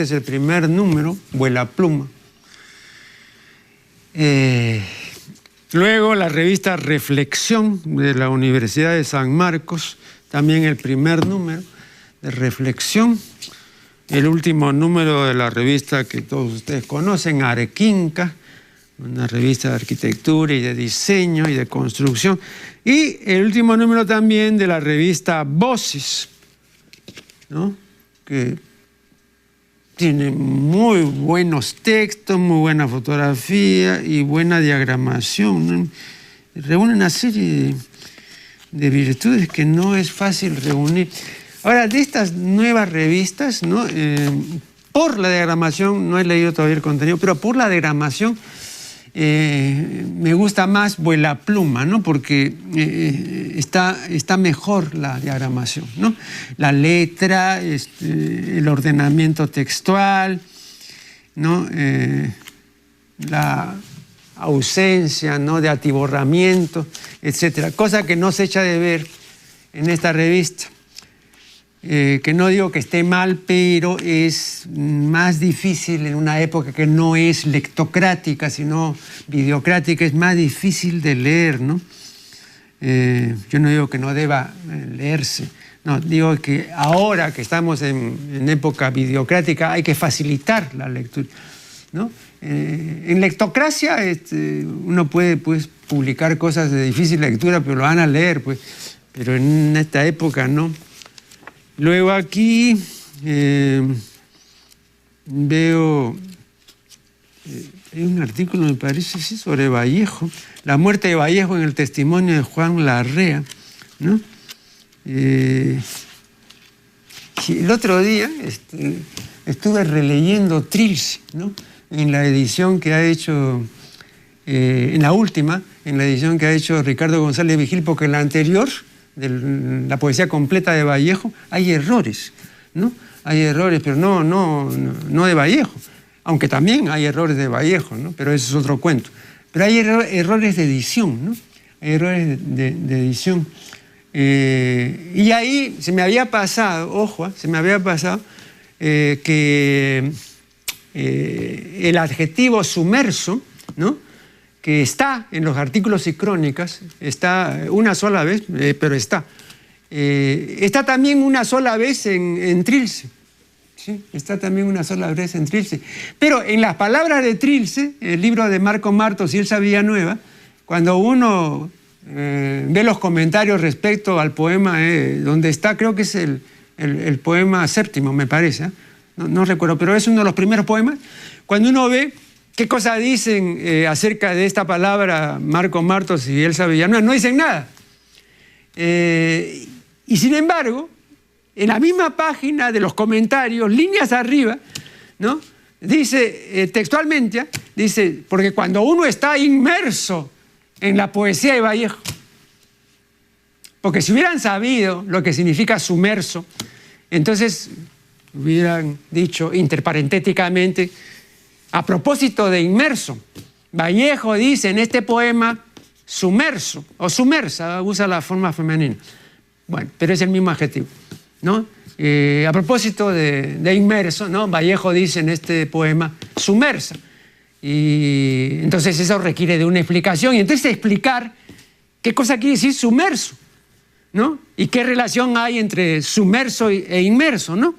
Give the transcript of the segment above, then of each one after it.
Es el primer número, Vuela Pluma. Luego la revista Reflexión de la Universidad de San Marcos, también el primer número de Reflexión. El último número de la revista que todos ustedes conocen, Arequinca, una revista de arquitectura y de diseño y de construcción. Y el último número también de la revista Voces, ¿no? Que tiene muy buenos textos, muy buena fotografía y buena diagramación, ¿no? Reúne una serie de virtudes que no es fácil reunir. Ahora, de estas nuevas revistas, ¿no? Por la diagramación, no he leído todavía el contenido, pero por la diagramación me gusta más Vuela Pluma, ¿no? Porque está mejor la diagramación, ¿no? La letra, el ordenamiento textual, ¿no? La ausencia, ¿no? de atiborramiento, etcétera, cosa que no se echa de ver en esta revista. Que no digo que esté mal, pero es más difícil en una época que no es lectocrática, sino videocrática, es más difícil de leer, ¿no? Yo no digo que no deba leerse, no, digo que ahora que estamos en época videocrática hay que facilitar la lectura, ¿no? En lectocracia uno puede, pues, publicar cosas de difícil lectura, pero lo van a leer, pues, pero en esta época no. Luego aquí veo, hay un artículo, me parece, sí, sobre Vallejo, la muerte de Vallejo en el testimonio de Juan Larrea, ¿no? El otro día estuve releyendo Trilce, ¿no? En la edición que ha hecho, en la última, en la edición que ha hecho Ricardo González Vigil, porque en la anterior, de la poesía completa de Vallejo, hay errores, ¿no? Hay errores, pero no de Vallejo, aunque también hay errores de Vallejo, ¿no? Pero eso es otro cuento. Pero hay errores de edición, ¿no? Hay errores de edición. Y ahí se me había pasado, ojo, se me había pasado que el adjetivo sumerso, ¿no? Que está en los artículos y crónicas, está una sola vez, pero está. Está también una sola vez en Trilce. ¿Sí? Está también una sola vez en Trilce. Pero en las palabras de Trilce, el libro de Marco Martos y Elsa Villanueva, cuando uno ve los comentarios respecto al poema, donde está, creo que es el poema séptimo, me parece, no recuerdo, pero es uno de los primeros poemas, cuando uno ve qué cosa dicen acerca de esta palabra Marco Martos y Elsa Villanueva, no dicen nada. Y sin embargo, en la misma página de los comentarios, líneas arriba, ¿no? Dice textualmente, dice, porque cuando uno está inmerso en la poesía de Vallejo, porque si hubieran sabido lo que significa sumerso, entonces hubieran dicho interparentéticamente, a propósito de inmerso, Vallejo dice en este poema sumerso o sumersa, usa la forma femenina. Bueno, pero es el mismo adjetivo, ¿no? A propósito de inmerso, ¿no? Vallejo dice en este poema sumersa. Y entonces eso requiere de una explicación. Y entonces explicar qué cosa quiere decir sumerso, ¿no? Y qué relación hay entre sumerso e inmerso, ¿no?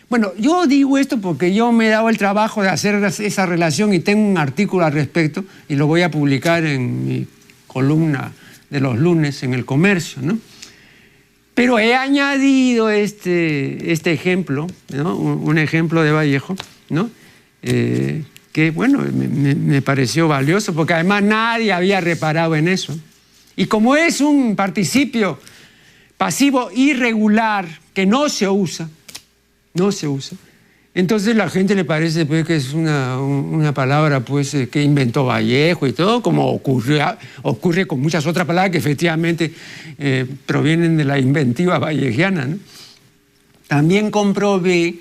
Bueno, yo digo esto porque yo me he dado el trabajo de hacer esa relación y tengo un artículo al respecto y lo voy a publicar en mi columna de los lunes en El Comercio, ¿no? Pero he añadido este ejemplo, ¿no? Un ejemplo de Vallejo, ¿no? Que, bueno, me pareció valioso porque además nadie había reparado en eso. Y como es un participio pasivo irregular que no se usa, entonces la gente le parece, pues, que es una palabra, pues, que inventó Vallejo y todo, como ocurre con muchas otras palabras que efectivamente provienen de la inventiva vallejiana, ¿no? También comprobé,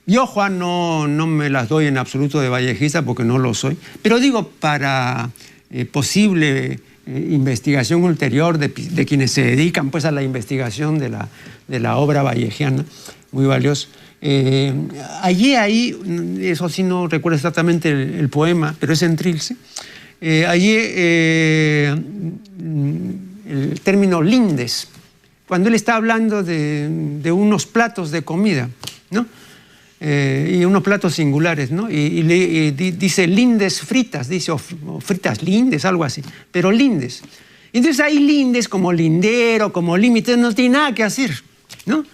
yo, Juan, no me las doy en absoluto de vallejista porque no lo soy, pero digo, para posible investigación ulterior de quienes se dedican, pues, a la investigación de la obra vallejiana, muy valioso. Allí, eso sí no recuerdo exactamente el poema, pero es en Trilce. Allí el término lindes, cuando él está hablando de unos platos de comida, ¿no? Y unos platos singulares, ¿no? Y dice lindes fritas, dice, o fritas lindes, algo así, pero lindes. Entonces hay lindes como lindero, como límite, no tiene nada que hacer, ¿no?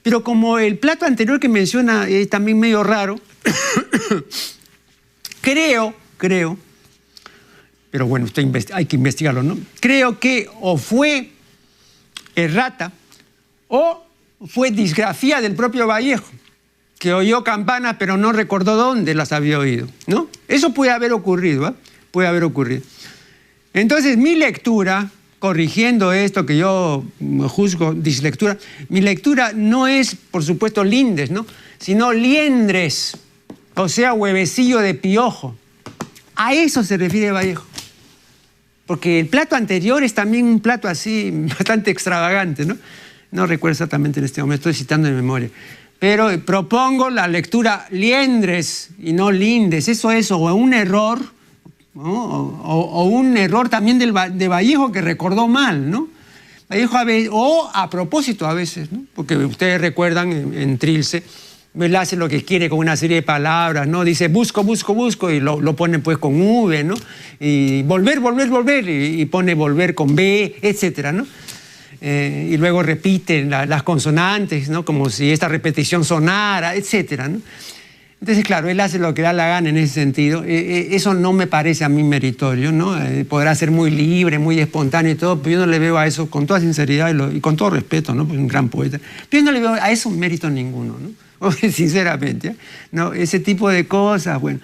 Pero como el plato anterior que menciona es también medio raro, creo, pero bueno, hay que investigarlo, ¿no? Creo que o fue errata o fue disgrafía del propio Vallejo, que oyó campanas pero no recordó dónde las había oído, ¿no? Eso puede haber ocurrido, ¿eh? Puede haber ocurrido. Entonces mi lectura, corrigiendo esto que yo juzgo dislectura, mi lectura no es, por supuesto, lindes, ¿no? Sino liendres, o sea, huevecillo de piojo. A eso se refiere Vallejo. Porque el plato anterior es también un plato así bastante extravagante, ¿no? No recuerdo exactamente en este momento, estoy citando de memoria. Pero propongo la lectura liendres y no lindes. Eso es o un error, ¿no? o un error también de Vallejo que recordó mal, ¿no? Vallejo o a propósito a veces, ¿no? Porque ustedes recuerdan en Trilce, él hace lo que quiere con una serie de palabras, ¿no? Dice busco, y lo pone pues con V, ¿no? Y volver, y pone volver con B, etcétera, ¿no? Y luego repite las consonantes, ¿no? Como si esta repetición sonara, etcétera, ¿no? Entonces, claro, él hace lo que da la gana en ese sentido. Eso no me parece a mí meritorio, ¿no? Podrá ser muy libre, muy espontáneo y todo, pero yo no le veo a eso, con toda sinceridad y con todo respeto, ¿no? Pues un gran poeta. Pero yo no le veo a eso mérito ninguno, ¿no? Sinceramente, ¿eh? No, ese tipo de cosas, bueno.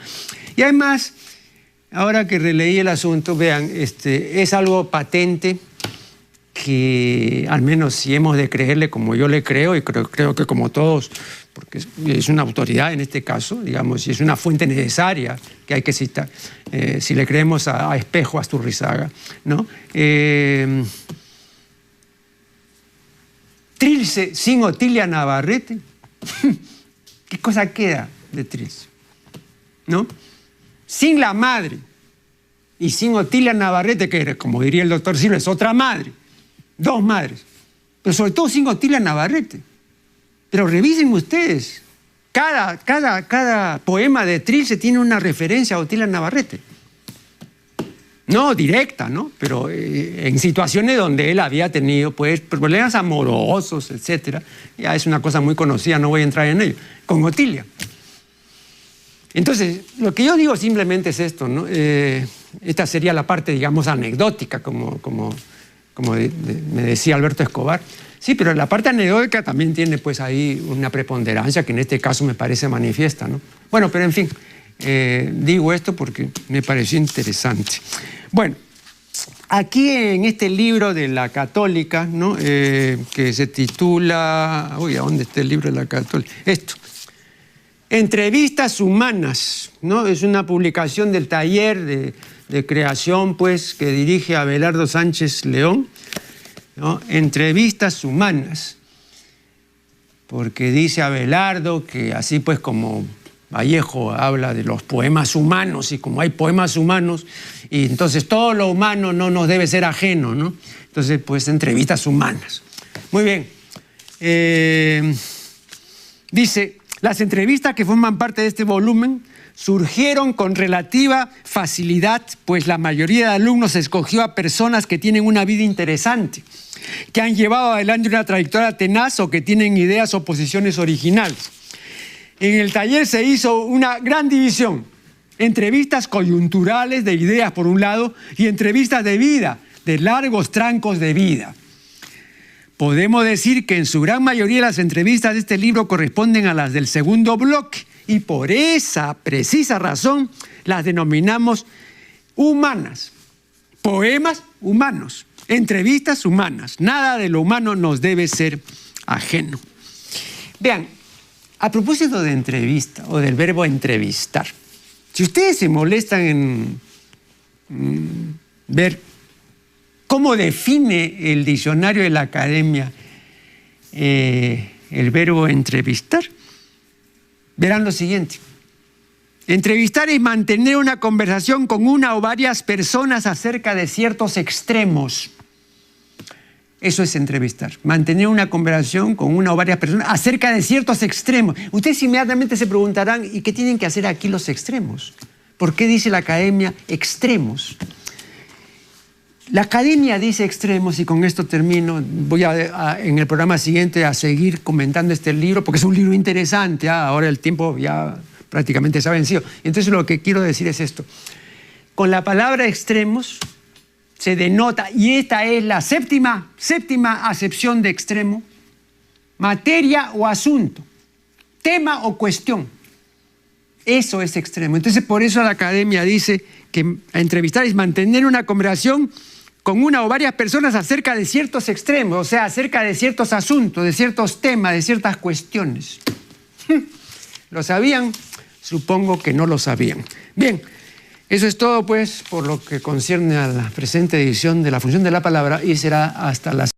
Y además, ahora que releí el asunto, vean, es algo patente que, al menos si hemos de creerle como yo le creo, y creo que como todos, porque es una autoridad en este caso, digamos, y es una fuente necesaria que hay que citar, si le creemos a Espejo Asturrizaga, ¿no? Trilce sin Otilia Navarrete, ¿qué cosa queda de Trilce? ¿No? Sin la madre y sin Otilia Navarrete, que como diría el doctor Silva, es otra madre, dos madres, pero sobre todo sin Otilia Navarrete. Pero revisen ustedes, cada poema de Trilce tiene una referencia a Otilia Navarrete. No directa, ¿no? Pero en situaciones donde él había tenido pues problemas amorosos, etcétera. Ya es una cosa muy conocida, no voy a entrar en ello. Con Otilia. Entonces, lo que yo digo simplemente es esto, ¿no? Esta sería la parte, digamos, anecdótica, como me decía Alberto Escobar. Sí, pero la parte anecdótica también tiene pues ahí una preponderancia que en este caso me parece manifiesta, ¿no? Bueno, pero en fin, digo esto porque me pareció interesante. Bueno, aquí en este libro de la Católica, ¿no? Que se titula... Uy, ¿a dónde está el libro de la Católica? Esto. Entrevistas humanas, ¿no? Es una publicación del taller de creación, pues, que dirige Abelardo Sánchez León, ¿no? Entrevistas humanas, porque dice Abelardo que así pues como Vallejo habla de los poemas humanos y como hay poemas humanos y entonces todo lo humano no nos debe ser ajeno, ¿no? Entonces pues entrevistas humanas. Muy bien. Dice, las entrevistas que forman parte de este volumen surgieron con relativa facilidad, pues la mayoría de alumnos escogió a personas que tienen una vida interesante, que han llevado adelante una trayectoria tenaz o que tienen ideas o posiciones originales. En el taller se hizo una gran división, entrevistas coyunturales de ideas por un lado y entrevistas de vida, de largos trancos de vida. Podemos decir que en su gran mayoría las entrevistas de este libro corresponden a las del segundo bloque y por esa precisa razón las denominamos humanas, poemas humanos, entrevistas humanas. Nada de lo humano nos debe ser ajeno. Vean, a propósito de entrevista o del verbo entrevistar, si ustedes se molestan en ver cómo define el diccionario de la Academia el verbo entrevistar, verán lo siguiente. Entrevistar es mantener una conversación con una o varias personas acerca de ciertos extremos. Eso es entrevistar. Mantener una conversación con una o varias personas acerca de ciertos extremos. Ustedes inmediatamente se preguntarán, ¿y qué tienen que hacer aquí los extremos? ¿Por qué dice la academia extremos? La academia dice extremos, y con esto termino. Voy en el programa siguiente a seguir comentando este libro, porque es un libro interesante. Ahora el tiempo ya prácticamente se ha vencido. Entonces lo que quiero decir es esto. Con la palabra extremos se denota, y esta es la séptima acepción de extremo, materia o asunto, tema o cuestión. Eso es extremo. Entonces por eso la academia dice que entrevistar es mantener una conversación con una o varias personas acerca de ciertos extremos, o sea, acerca de ciertos asuntos, de ciertos temas, de ciertas cuestiones. ¿Lo sabían? Supongo que no lo sabían. Bien, eso es todo, pues, por lo que concierne a la presente edición de La Función de la Palabra, y será hasta la